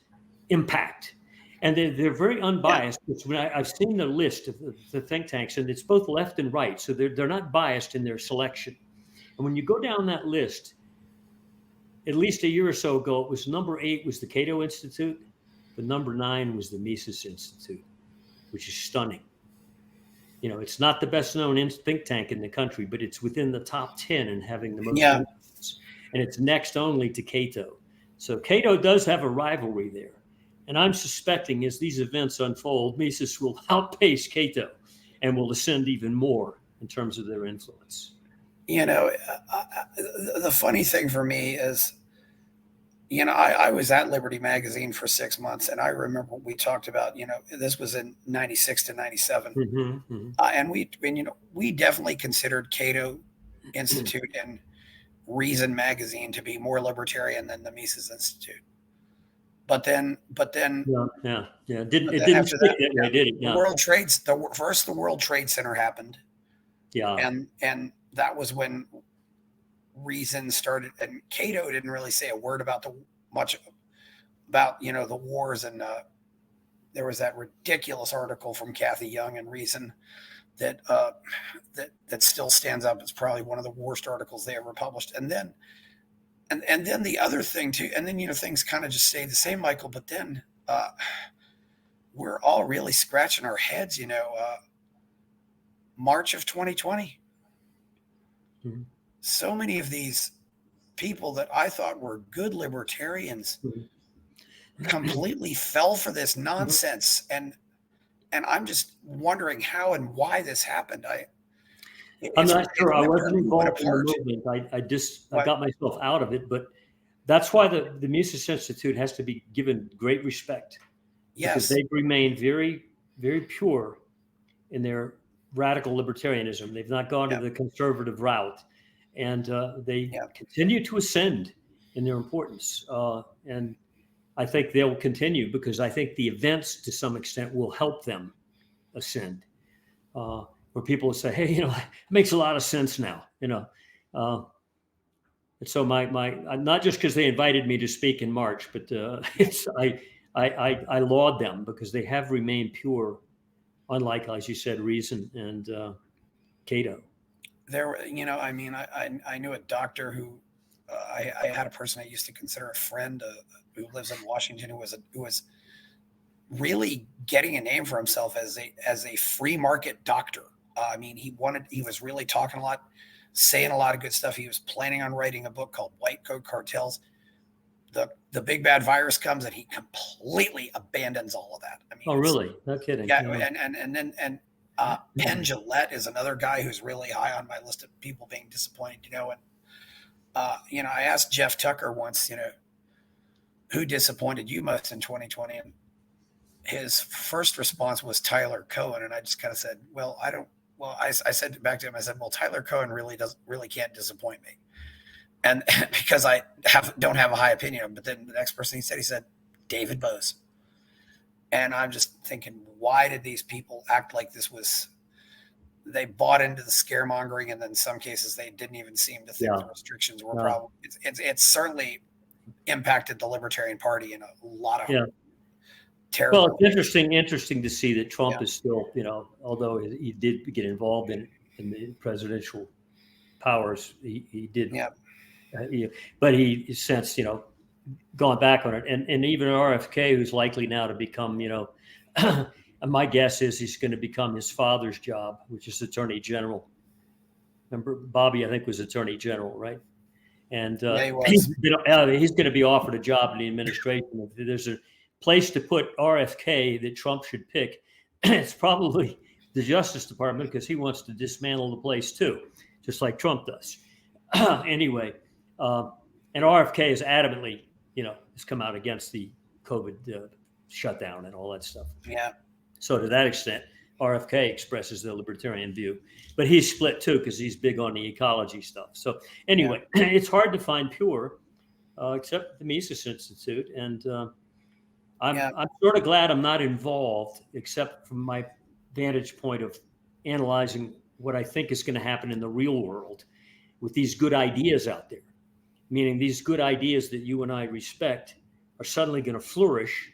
impact? And they're very unbiased. When I've seen the list of the think tanks, and it's both left and right, so they're not biased in their selection. And when you go down that list, at least a year or so ago, it was number 8 was the Cato Institute, but number 9 was the Mises Institute, which is stunning. It's not the best known think tank in the country, but it's within the top 10 in having the most influence. And it's next only to Cato. So Cato does have a rivalry there. And I'm suspecting as these events unfold, Mises will outpace Cato and will ascend even more in terms of their influence. The funny thing for me is, I was at Liberty Magazine for 6 months, and I remember we talked about, this was in 96 to 97. And we definitely considered Cato Institute and Reason Magazine to be more libertarian than the Mises Institute. But then, didn't stick that way, did it? The World Trade Center happened. Yeah. And that was when Reason started, and Cato didn't really say a word about the wars. And there was that ridiculous article from Kathy Young in Reason that still stands up. It's probably one of the worst articles they ever published. And then the other thing too, and then things kind of just stay the same, Michael. But then we're all really scratching our heads. March of 2020. Mm-hmm. So many of these people that I thought were good libertarians completely fell for this nonsense. And I'm just wondering how and why this happened. I'm not sure. I wasn't involved in the movement. I got myself out of it, but that's why the Mises Institute has to be given great respect. Yes. Because they've remained very, very pure in their radical libertarianism. They've not gone to the conservative route, and they continue to ascend in their importance. And I think they'll continue because I think the events, to some extent, will help them ascend. Where people will say, "Hey, it makes a lot of sense now," And so my not just because they invited me to speak in March, but I laud them because they have remained pure, unlike, as you said, reason and Cato. There, I knew a doctor who I had a person I used to consider a friend who lives in Washington who was really getting a name for himself as a free market doctor. He was really talking a lot, saying a lot of good stuff. He was planning on writing a book called White Coat Cartels. The big bad virus comes and he completely abandons all of that. Oh, really? No kidding. Yeah, and then Penn Jillette is another guy who's really high on my list of people being disappointed. I asked Jeff Tucker once, who disappointed you most in 2020, and his first response was Tyler Cohen, and I just kind of said, I said back to him, I said, well, Tyler Cohen really can't disappoint me. And because I don't have a high opinion of him. But then the next person he said, David Bose. And I'm just thinking, why did these people act like this was, they bought into the scaremongering, and then in some cases they didn't even seem to think the restrictions were a problem. It's certainly impacted the Libertarian Party in a lot of terrible. Well, it's interesting to see that Trump is still, although he did get involved in the presidential powers, he did. Yeah. But he since, gone back on it. And even RFK, who's likely now to become, my guess is he's going to become his father's job, which is Attorney General. Remember, Bobby, I think, was Attorney General, right? And he's going to be offered a job in the administration. If there's a place to put RFK that Trump should pick, it's probably the Justice Department, because he wants to dismantle the place too, just like Trump does. Anyway, and RFK is adamantly, has come out against the COVID shutdown and all that stuff. Yeah. So to that extent, RFK expresses the libertarian view, but he's split too because he's big on the ecology stuff. So anyway, it's hard to find pure, except the Mises Institute, and I'm sort of glad I'm not involved, except from my vantage point of analyzing what I think is going to happen in the real world with these good ideas out there. Meaning these good ideas that you and I respect are suddenly going to flourish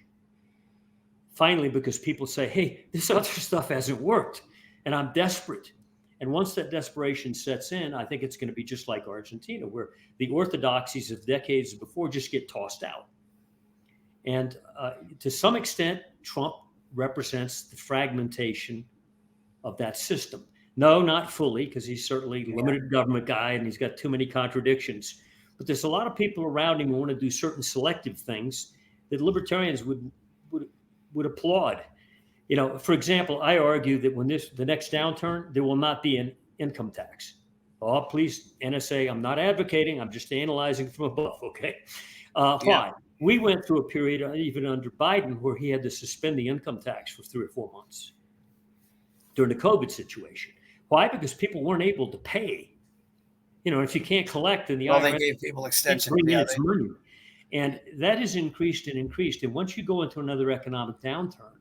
finally because people say, hey, this other stuff hasn't worked and I'm desperate. And once that desperation sets in, I think it's going to be just like Argentina, where the orthodoxies of decades before just get tossed out. And to some extent, Trump represents the fragmentation of that system. No, not fully, because he's certainly a limited government guy and he's got too many contradictions. But there's a lot of people around him who want to do certain selective things that libertarians would applaud. For example, I argue that when the next downturn, there will not be an income tax. Oh, please, NSA, I'm not advocating. I'm just analyzing from above, okay? Why? We went through a period, even under Biden, where he had to suspend the income tax for 3 or 4 months during the COVID situation. Why? Because people weren't able to pay. If you can't collect, then the IRS, they gave people extension. Money. And that has increased and increased. And once you go into another economic downturn,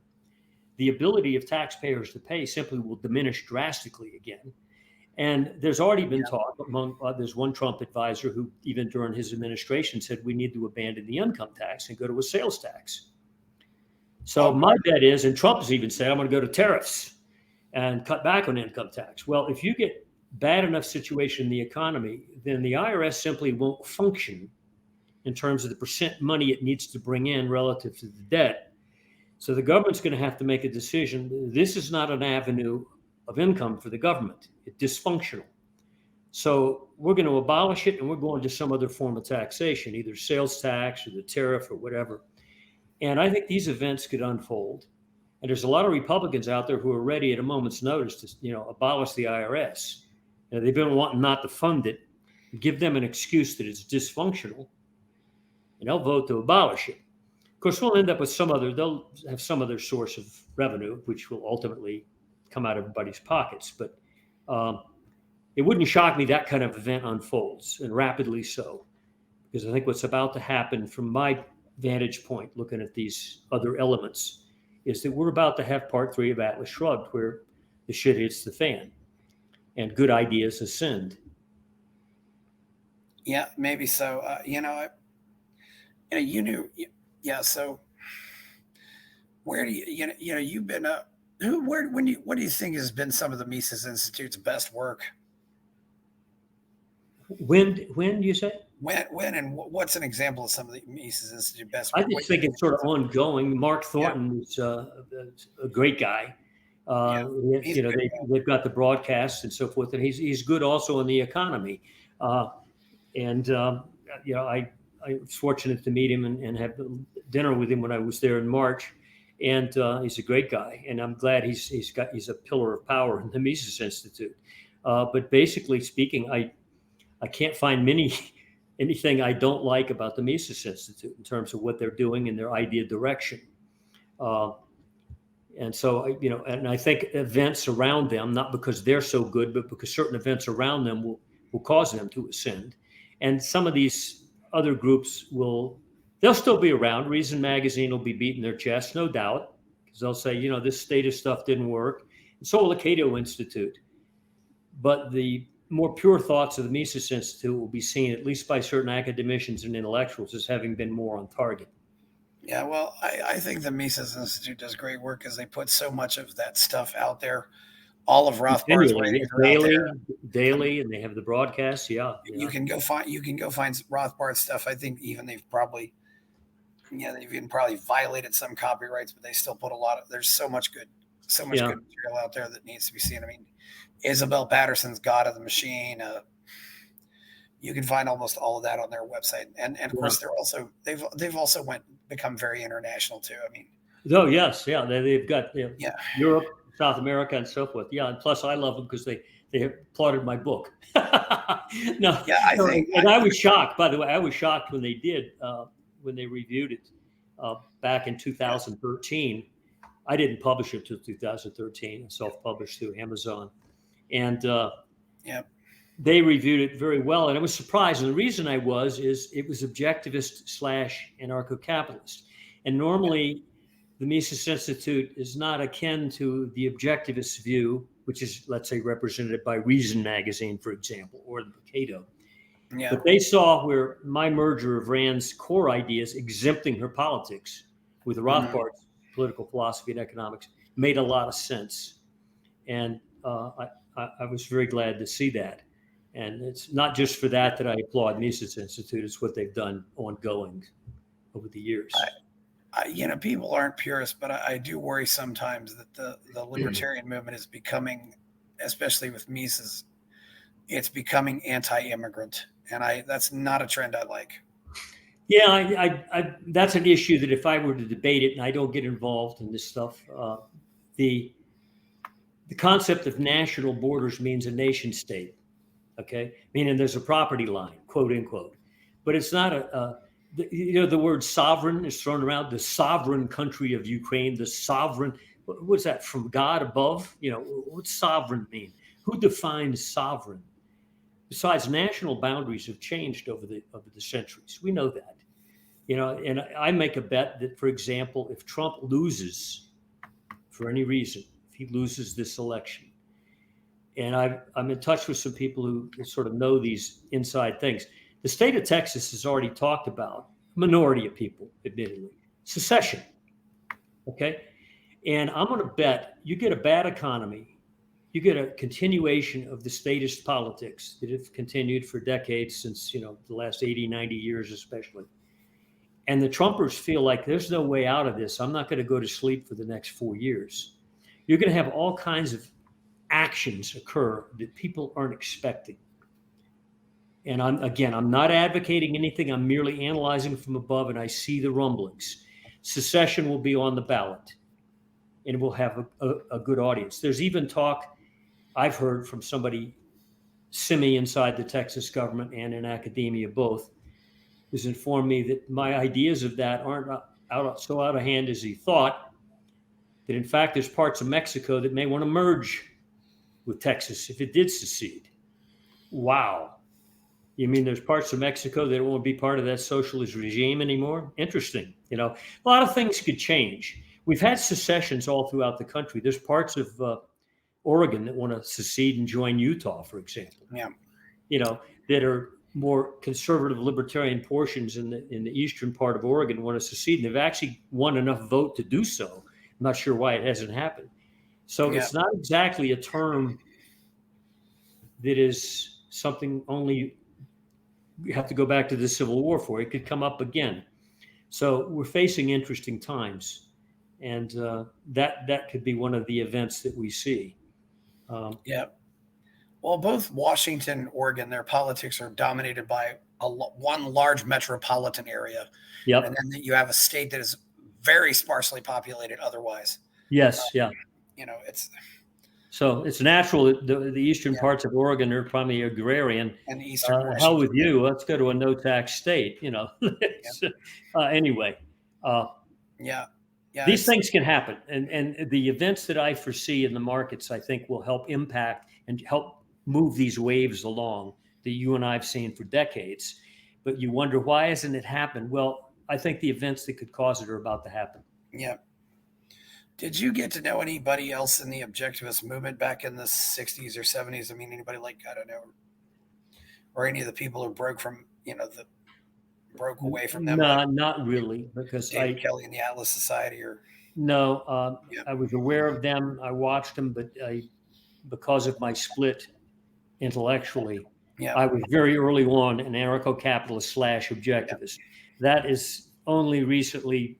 the ability of taxpayers to pay simply will diminish drastically again. And there's already been talk among there's one Trump advisor who, even during his administration, said we need to abandon the income tax and go to a sales tax. So my bet is, and Trump has even said, I'm going to go to tariffs and cut back on income tax. Well, if you get bad enough situation in the economy, then the IRS simply won't function in terms of the percent money it needs to bring in relative to the debt. So the government's going to have to make a decision. This is not an avenue of income for the government. It's dysfunctional. So we're going to abolish it and we're going to some other form of taxation, either sales tax or the tariff or whatever. And I think these events could unfold. And there's a lot of Republicans out there who are ready at a moment's notice to, abolish the IRS. They've been wanting not to fund it, give them an excuse that it's dysfunctional, and they'll vote to abolish it. Of course, we'll end up with they'll have some other source of revenue, which will ultimately come out of everybody's pockets. But it wouldn't shock me that kind of event unfolds, and rapidly so, because I think what's about to happen from my vantage point, looking at these other elements, is that we're about to have part 3 of Atlas Shrugged, where the shit hits the fan and good ideas ascend. Yeah, maybe so. You knew, yeah. So where do you've been what do you think has been some of the Mises Institute's best work? When do you say? When and what's an example of some of the Mises Institute best I work? just think it's sort of ongoing. Mark Thornton is a great guy. They've got the broadcasts and so forth, and he's good also in the economy. I was fortunate to meet him and have dinner with him when I was there in March. And he's a great guy, and I'm glad he's a pillar of power in the Mises Institute. But basically speaking, I can't find anything I don't like about the Mises Institute in terms of what they're doing and their idea direction. And so, and I think events around them, not because they're so good, but because certain events around them will cause them to ascend. And some of these other groups they'll still be around. Reason Magazine will be beating their chest, no doubt, because they'll say, this status stuff didn't work. And so will the Cato Institute. But the more pure thoughts of the Mises Institute will be seen, at least by certain academicians and intellectuals, as having been more on target. Yeah, well, I think the Mises Institute does great work because they put so much of that stuff out there. All of Rothbard's writings are daily, and they have the broadcasts. Yeah, you can go find Rothbard stuff. I think even they've probably violated some copyrights, but they still put there's so much good material out there that needs to be seen. I mean, Isabel Patterson's God of the Machine. You can find almost all of that on their website, and of course they've also become very international too. I mean, they've got Europe, South America, and so forth. Yeah, and plus I love them because they applauded my book. I was shocked. By the way, I was shocked when they did when they reviewed it back in 2013. I didn't publish it until 2013. I self-published through Amazon, and they reviewed it very well. And I was surprised. And the reason I is it was objectivist / anarcho-capitalist. And normally the Mises Institute is not akin to the objectivist view, which is, let's say, represented by Reason Magazine, for example, or the Cato. Yeah. But they saw where my merger of Rand's core ideas, exempting her politics, with Rothbard's political philosophy and economics, made a lot of sense. And I was very glad to see that. And it's not just for that I applaud Mises Institute. It's what they've done ongoing over the years. People aren't purists, but I do worry sometimes that the libertarian movement is becoming, especially with Mises, it's becoming anti-immigrant. And that's not a trend I like. Yeah, I that's an issue that if I were to debate it, and I don't get involved in this stuff, the concept of national borders means a nation state, okay? Meaning there's a property line, quote unquote. But it's not the word sovereign is thrown around, the sovereign country of Ukraine, the sovereign, what's that, from God above? What's sovereign mean? Who defines sovereign? Besides, national boundaries have changed over the centuries. We know that. And I make a bet that, for example, if Trump loses for any reason, if he loses this election, and I'm in touch with some people who sort of know these inside things. The state of Texas has already talked about, minority of people, admittedly, secession. Okay? And I'm going to bet you get a bad economy, you get a continuation of the statist politics that have continued for decades since, the last 80, 90 years especially. And the Trumpers feel like there's no way out of this. I'm not going to go to sleep for the next 4 years. You're going to have all kinds of actions occur that people aren't expecting. And I'm not advocating anything. I'm merely analyzing from above, and I see the rumblings. Secession will be on the ballot, and we'll have a good audience. There's even talk I've heard from somebody inside the Texas government and in academia both, who's informed me that my ideas of that aren't so out of hand as he thought, that in fact there's parts of Mexico that may want to merge with Texas if it did secede. Wow. You mean there's parts of Mexico that won't be part of that socialist regime anymore? Interesting. You know, a lot of things could change. We've had secessions all throughout the country. There's parts of Oregon that want to secede and join Utah, for example. Yeah. You know, that are more conservative libertarian portions in the eastern part of Oregon want to secede. And they've actually won enough vote to do so. I'm not sure why it hasn't happened. So it's not exactly a term that is something only you have to go back to the Civil War for. It could come up again. So we're facing interesting times. And that could be one of the events that we see. Well, both Washington and Oregon, their politics are dominated by one large metropolitan area. Yep. And then you have a state that is very sparsely populated otherwise. Yes, yeah. You know, it's natural that the eastern parts of Oregon are probably agrarian. And eastern hell with you. Let's go to a no-tax state, you know. Anyway. These things can happen. And the events that I foresee in the markets, I think, will help impact and help move these waves along that you and I have seen for decades. But you wonder, why hasn't it happened? Well, I think the events that could cause it are about to happen. Yeah. Did you get to know anybody else in the objectivist movement back in the 60s or 70s? I mean, anybody like, I don't know, or any of the people who broke from, you know, broke away from them? No, like not really, because David Kelly and the Atlas Society, or no, I was aware of them. I watched them, but because of my split intellectually, I was very early on an anarcho-capitalist / objectivist. That is only recently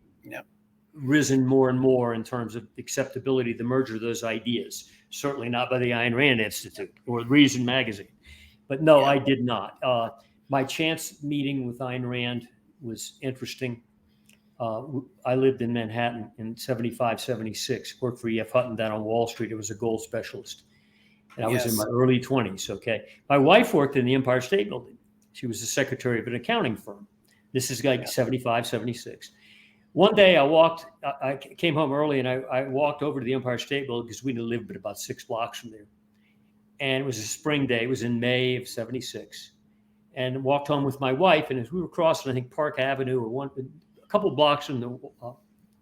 risen more and more in terms of acceptability, the merger of those ideas. Certainly not by the Ayn Rand Institute or Reason Magazine. But no, I did not. My chance meeting with Ayn Rand was interesting. I lived in Manhattan in 75, 76, worked for E.F. Hutton down on Wall Street. I was a gold specialist. And I was in my early 20s, okay? My wife worked in the Empire State Building. She was the secretary of an accounting firm. This is like 75, 76. One day I came home early and I walked over to the Empire State Building because we lived about 6 blocks from there. And it was a spring day. It was in May of 76. And walked home with my wife. And as we were crossing, I think, Park Avenue or a couple blocks from the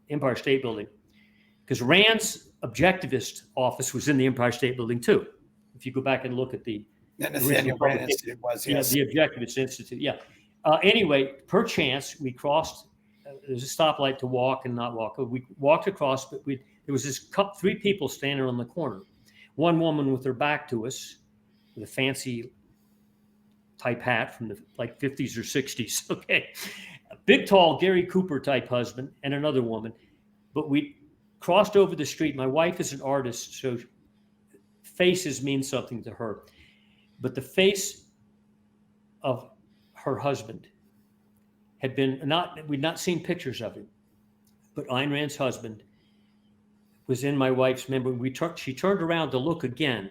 Empire State Building, because Rand's objectivist office was in the Empire State Building too. If you go back and look at the Nathaniel Brand Institute was, the Objectivist Institute. Anyway, per chance, we crossed. There's a stoplight to walk and not walk. We walked across, but there was this 3 people standing on the corner. One woman with her back to us, with a fancy type hat from the 50s or 60s. Okay, a big, tall Gary Cooper type husband, and another woman. But we crossed over the street. My wife is an artist, so faces mean something to her. But the face of her husband had been we'd not seen pictures of him, but Ayn Rand's husband was in my wife's memory. She turned around to look again,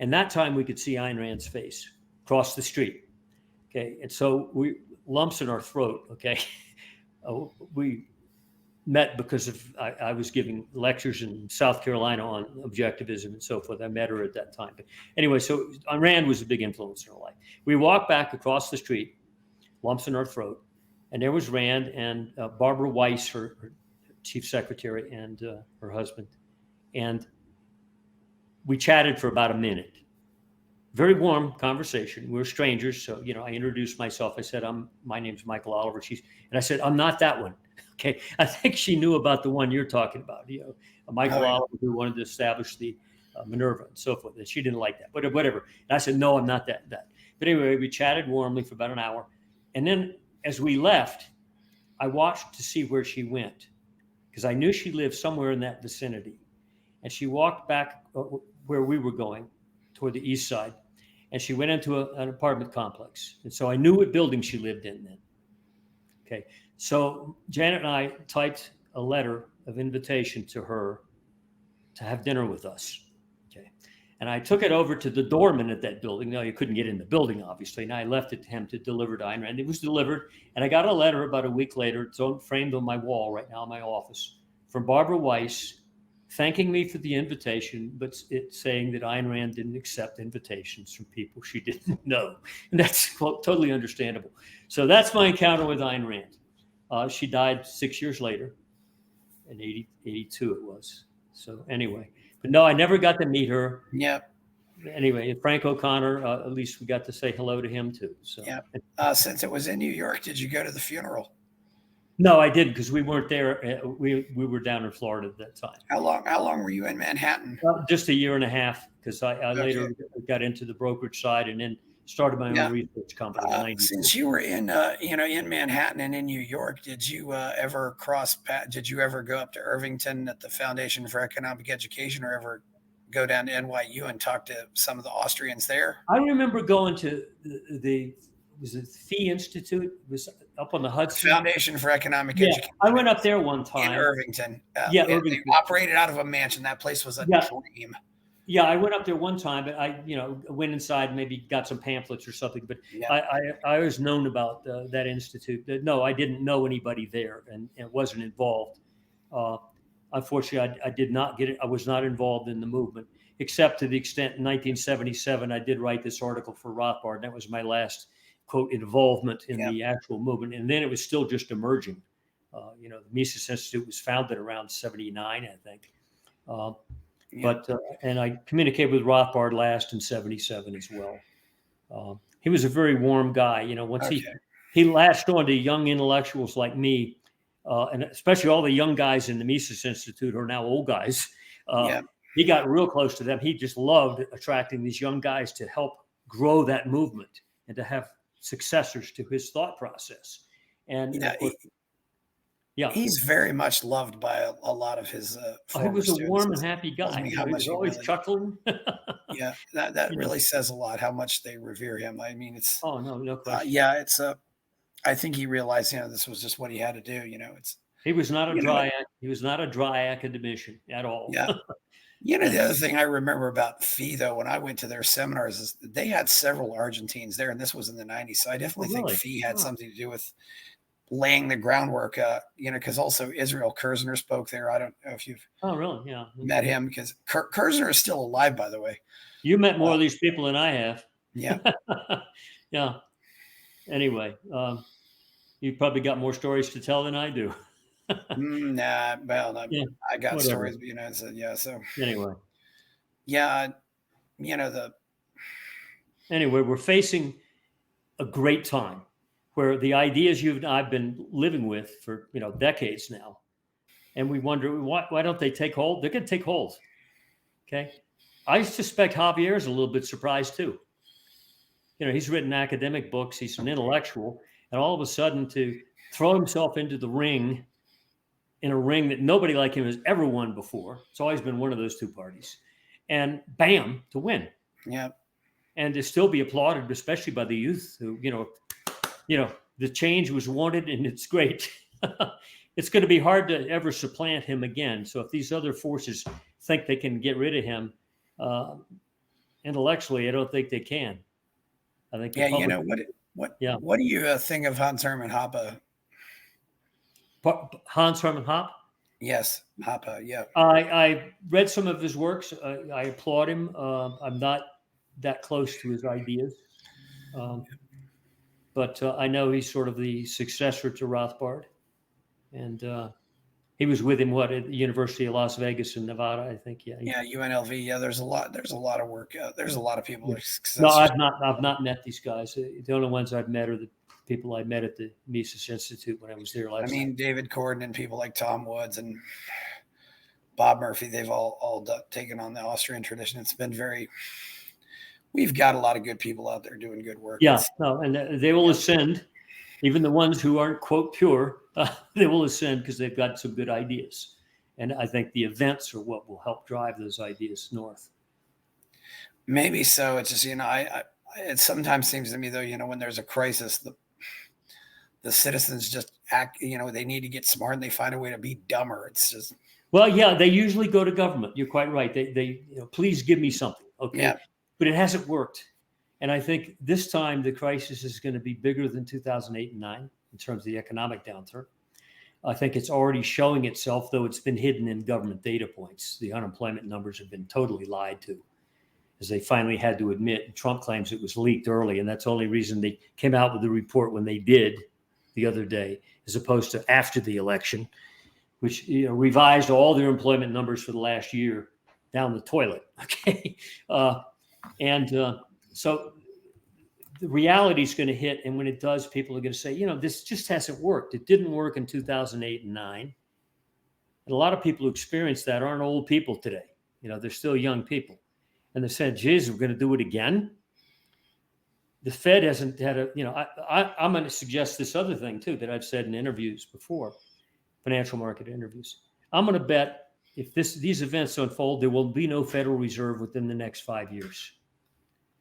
and that time we could see Ayn Rand's face across the street. Okay, and so we lumps in our throat. Okay, we met because I was giving lectures in South Carolina on objectivism and so forth. I met her at that time. But anyway, so Ayn Rand was a big influence in her life. We walked back across the street, lumps in our throat, and there was Rand and Barbara Weiss, her chief secretary, and her husband. And we chatted for about a minute. Very warm conversation. We were strangers, so I introduced myself. I said, my name's Michael Oliver. And I said, I'm not that one. Okay, I think she knew about the one you're talking about. Michael Oliver, who wanted to establish the Minerva and so forth. And she didn't like that, but whatever. And I said, no, I'm not that. But anyway, we chatted warmly for about an hour, and then as we left, I watched to see where she went because I knew she lived somewhere in that vicinity, and she walked back where we were going toward the east side. And she went into an apartment complex. And so I knew what building she lived in then. Okay. So Janet and I typed a letter of invitation to her to have dinner with us. Okay. And I took it over to the doorman at that building. No, you couldn't get in the building, obviously. And I left it to him to deliver to Ayn Rand. It was delivered. And I got a letter about a week later. It's framed on my wall right now in my office from Barbara Weiss thanking me for the invitation, but it's saying that Ayn Rand didn't accept invitations from people she didn't know. And that's totally understandable. So that's my encounter with Ayn Rand. She died 6 years later, in 82 it was. So anyway, but no, I never got to meet her. Yep. Anyway, Frank O'Connor, at least we got to say hello to him too. So yeah. Since it was in New York, did you go to the funeral? No, I didn't, because we weren't there. We were down in Florida at that time. How long were you in Manhattan? Just a year and a half, because I later got into the brokerage side and then started my own research company. Since you were in in Manhattan and in New York, did you ever did you ever go up to Irvington at the Foundation for Economic Education, or ever go down to NYU and talk to some of the Austrians there? I remember going to the was it Fee Institute? It was up on the Hudson. Foundation for Economic Education. I went up there one time. In Irvington. Irvington. They operated out of a mansion. That place was a dream. Yeah, I went up there one time, but I went inside, maybe got some pamphlets or something. But I was known about that institute. No, I didn't know anybody there, and wasn't involved. Unfortunately, I did not get it. I was not involved in the movement, except to the extent in 1977 I did write this article for Rothbard. And that was my last quote involvement in the actual movement, and then it was still just emerging. The Mises Institute was founded around 79, I think. But and I communicated with Rothbard last in 77 as well. He was a very warm guy. Once he latched on to young intellectuals like me, and especially all the young guys in the Mises Institute who are now old guys. He got real close to them. He just loved attracting these young guys to help grow that movement and to have successors to his thought process. And he's very much loved by a lot of his he was a warm and happy guy. He was always chuckling. That really says a lot how much they revere him. I mean, it's no question. It's I think he realized this was just what he had to do. He was not a dry academician at all. The other thing I remember about Fee, though, when I went to their seminars, is they had several Argentines there, and this was in the 90s. So I definitely think Fee had something to do with laying the groundwork, because also Israel Kirzner spoke there. I don't know if you've met him, because Kirzner is still alive, by the way. You met more of these people than I have. Yeah. Yeah. Anyway, you probably got more stories to tell than I do. I got stories, so anyway. Anyway, we're facing a great time where the ideas I've been living with for decades now, and we wonder why don't they take hold? They're going to take hold. Okay, I suspect Javier's a little bit surprised too. He's written academic books. He's an intellectual, and all of a sudden to throw himself into the ring, in a ring that nobody like him has ever won before. It's always been one of those two parties, and bam, to win. Yeah, and to still be applauded, especially by the youth who the change was wanted, and it's great. It's going to be hard to ever supplant him again. So if these other forces think they can get rid of him intellectually, I don't think they can. I think. What do you think of Hans Hermann Hoppe? Hans Hermann Hoppe? Yes, Hoppe. Yeah. I read some of his works. I applaud him. I'm not that close to his ideas. But I know he's sort of the successor to Rothbard, and he was with him at the University of Las Vegas in Nevada, I think. UNLV. Yeah, there's a lot of work. There's a lot of people. No, I've not met these guys. The only ones I've met are the people I met at the Mises Institute when I was there last time. David Corden and people like Tom Woods and Bob Murphy. They've all taken on the Austrian tradition. It's been we've got a lot of good people out there doing good work. And they will ascend, even the ones who aren't, quote, pure, they will ascend because they've got some good ideas. And I think the events are what will help drive those ideas north. Maybe so. It's just, it sometimes seems to me, though, when there's a crisis, the citizens just act, they need to get smart and they find a way to be dumber. It's just. Well, they usually go to government. You're quite right. They please give me something. Okay. Yeah. But it hasn't worked. And I think this time the crisis is going to be bigger than 2008 and 2009 in terms of the economic downturn. I think it's already showing itself, though it's been hidden in government data points. The unemployment numbers have been totally lied to, as they finally had to admit. Trump claims it was leaked early, and that's the only reason they came out with the report when they did the other day, as opposed to after the election, which revised all their employment numbers for the last year down the toilet. Okay, so the reality is going to hit, and when it does, people are going to say, this just hasn't worked. It didn't work in 2008 and 2009. And a lot of people who experience that aren't old people today. They're still young people. And they said, geez, we're going to do it again. The Fed hasn't had I'm going to suggest this other thing too, that I've said in interviews before, financial market interviews. I'm going to bet if these events unfold, there will be no Federal Reserve within the next 5 years.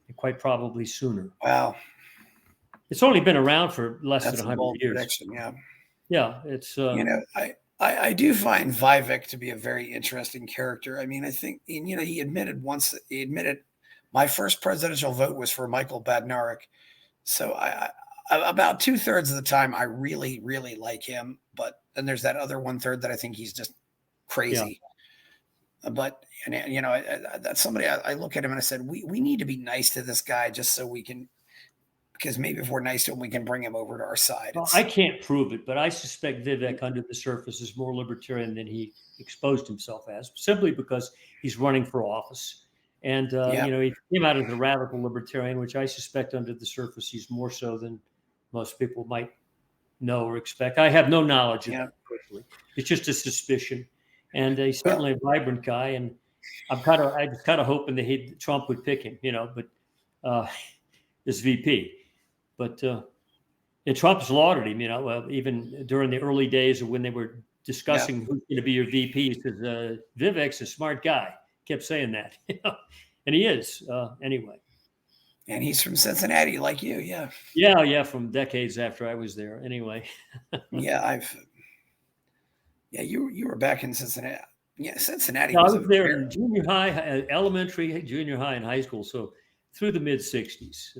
And quite probably sooner. Wow. It's only been around for less That's than a 100 bold years. prediction, yeah. Yeah, it's I do find Vivek to be a very interesting character. I mean, I think he admitted my first presidential vote was for Michael Badnarik. So I about 2/3 of the time I really, really like him, but then there's that other 1/3 that I think he's just crazy. Yeah. But that's somebody I look at him and I said, we need to be nice to this guy just so we can, because maybe if we're nice to him, we can bring him over to our side. Well, I can't prove it, but I suspect Vivek under the surface is more libertarian than he exposed himself as, simply because he's running for office. And, he came out as a radical libertarian, which I suspect under the surface he's more so than most people might know or expect. I have no knowledge of that personally. It's just a suspicion. And he's certainly a vibrant guy. And I was kind of hoping that Trump would pick him, but as VP. But and Trump's lauded him, even during the early days of when they were discussing who's going to be your VP. He says, Vivek's a smart guy. Kept saying that, and he is anyway. And he's from Cincinnati, like you, yeah. Yeah, from decades after I was there, anyway. You were back in Cincinnati. Yeah, Cincinnati. No, I was there in junior high, elementary, junior high, and high school. So through the mid '60s.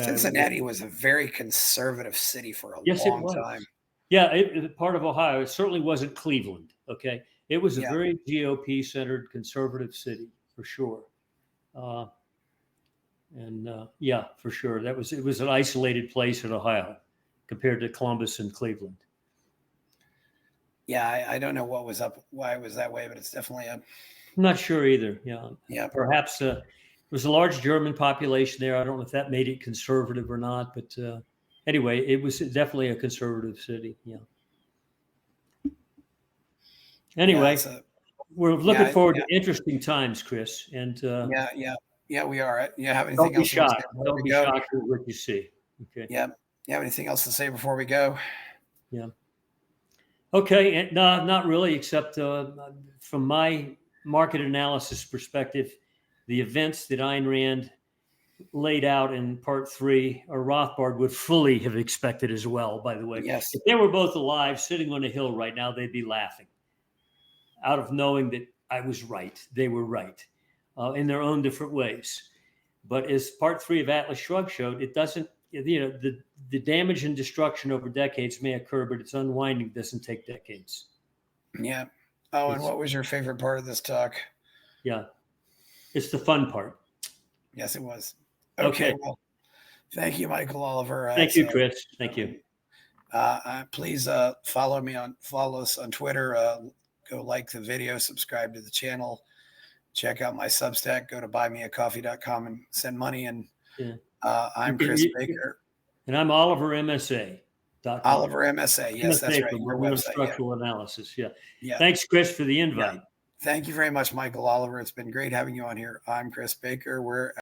Cincinnati was a very conservative city for a long time. Yeah, it part of Ohio. It certainly wasn't Cleveland. Okay, it was a very GOP-centered conservative city for sure. For sure. It was an isolated place in Ohio compared to Columbus and Cleveland. Yeah, I don't know why it was that way, but it's definitely I'm not sure either. Yeah. Perhaps there was a large German population there. I don't know if that made it conservative or not, but anyway, it was definitely a conservative city. Yeah. Anyway, we're looking forward to interesting times, Chris. And we are. You have anything else? Don't be shocked at what you see. Okay. Yeah. You have anything else to say before we go? Yeah. Okay. And no, not really, except from my market analysis perspective, the events that Ayn Rand laid out in part 3, or Rothbard would fully have expected as well, by the way. Yes. If they were both alive, sitting on a hill right now, they'd be laughing out of knowing that I was right. They were right in their own different ways. But as part 3 of Atlas Shrugged showed, it doesn't, the damage and destruction over decades may occur, but its unwinding doesn't take decades. Yeah. Oh, and what was your favorite part of this talk? Yeah. It's the fun part. Yes, it was. Okay. Well, thank you, Michael Oliver. Thank you, Chris. Thank you. Please follow us on Twitter. Go like the video, subscribe to the channel, check out my Substack, go to buymeacoffee.com and send money. And I'm Chris Baker. And I'm Oliver MSA. Oliver MSA. Yes, that's right. Your website. Structural analysis. Yeah. Thanks, Chris, for the invite. Yeah. Thank you very much, Michael Oliver. It's been great having you on here. I'm Chris Baker. We're